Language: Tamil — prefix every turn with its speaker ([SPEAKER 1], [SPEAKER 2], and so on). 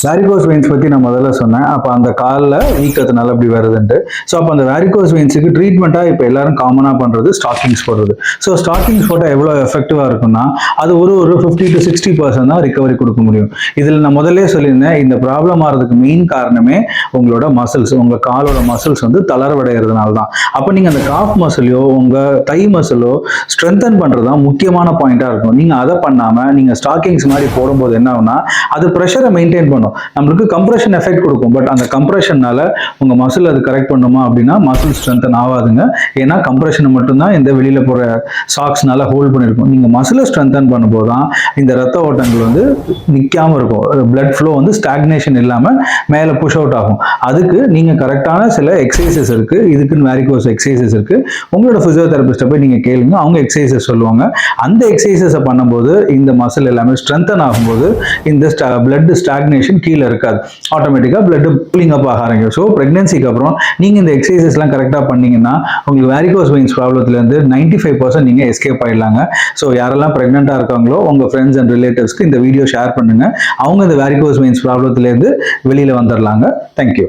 [SPEAKER 1] வேரிகோஸ் வெயின்ஸ் பற்றி நான் முதல்ல சொன்னேன். அப்போ அந்த காலில் வீக்கத்தினால அப்படி வருதுன்ட்டு. ஸோ அப்போ அந்த வேரிகோஸ் வெயின்ஸுக்கு ட்ரீட்மெண்ட்டாக இப்போ எல்லாரும் காமனாக பண்ணுறது ஸ்டாக்கிங்ஸ் போடுறது. ஸோ ஸ்டாக்கிங்ஸ் போட்டால் எவ்வளோ எஃபெக்டிவாக இருக்குன்னா அது ஒரு 50 to 60% தான் ரிகவரி கொடுக்க முடியும். இதில் நான் முதல்ல சொல்லியிருந்தேன், இந்த ப்ராப்ளம் ஆகிறதுக்கு மெயின் காரணமே உங்களோட மசில்ஸ், உங்கள் காலோட மசில்ஸ் வந்து தளர்வடைகிறதுனால தான். அப்போ நீங்கள் அந்த காஃப் மசிலையோ உங்கள் தை மசிலோ ஸ்ட்ரென்தன் பண்ணுறது தான் முக்கியமான பாயிண்ட்டாக இருக்கும். நீங்கள் அதை பண்ணாமல் நீங்கள் ஸ்டாக்கிங்ஸ் மாதிரி போடும்போது என்ன ஆகுனா அது ப்ரெஷரை மெயின்டைன் பண்ணும், நம்மளுக்கு கம்ப்ரெஷன் எஃபெக்ட் கொடுக்கும். பட் அந்த கம்ப்ரெஷனால உங்க மசில் அது கரெக்ட் பண்ணுமா அப்படின்னா மசில் ஸ்ட்ரென்தன் ஆகாதுங்க. ஏன்னா கம்ப்ரெஷனை மட்டும்தான் இந்த வெளியில போற சாக்ஸ்னால ஹோல்ட் பண்ணிருக்கும். நீங்க மசிலை ஸ்ட்ரென்தன் பண்ணும்போது தான் இந்த ரத்த ஓட்டங்கள் வந்து நிற்காம இருக்கும், பிளட் ஃப்ளோ வந்து ஸ்டாக்னேஷன் இல்லாம மேல புஷ் அவுட் ஆகும். அதுக்கு நீங்க கரெக்டான சில எக்ஸசைசஸ் இருக்கு, இதுக்குன்னு வேரிகோஸ் எக்ஸசைசஸ் இருக்கு. உங்களோட பிசியோதெரபிஸ்ட்டை போய் நீங்க கேளுங்க, அவங்க எக்ஸசைசஸ் சொல்லுவாங்க. அந்த எக்ஸசைசஸை பண்ணும்போது இந்த மசில் எல்லாமே ஸ்ட்ரென்தன் ஆகும்போது இந்த பிளட் ஸ்டாக்னேஷன் கீழே இருக்காது, ஆட்டோமேட்டிக்காக பிளட் புல்லிங் அப் ஆக ஆரம்பிக்கும். ஸோ ப்ரெக்னன்சிக்கு அப்புறம் நீங்கள் இந்த எக்ஸசைஸ்லாம் கரெக்டாக பண்ணீங்கன்னா உங்களுக்கு வேரிகோஸ் வெயின்ஸ் ப்ராப்ளத்துலேருந்து 95% நீங்கள் எஸ்கேப் ஆகிடலாங்க. ஸோ யாரெல்லாம் ப்ரெக்னெண்ட்டாக இருக்காங்களோ உங்கள் ஃப்ரெண்ட்ஸ் அண்ட் ரிலேட்டிவ்ஸ்க்கு இந்த வீடியோ ஷேர் பண்ணுங்கள், அவங்க இந்த வேரிகோஸ் வெயின்ஸ் ப்ராப்ளத்துலேருந்து வெளியில் வந்துடலாங்க. தேங்க்யூ.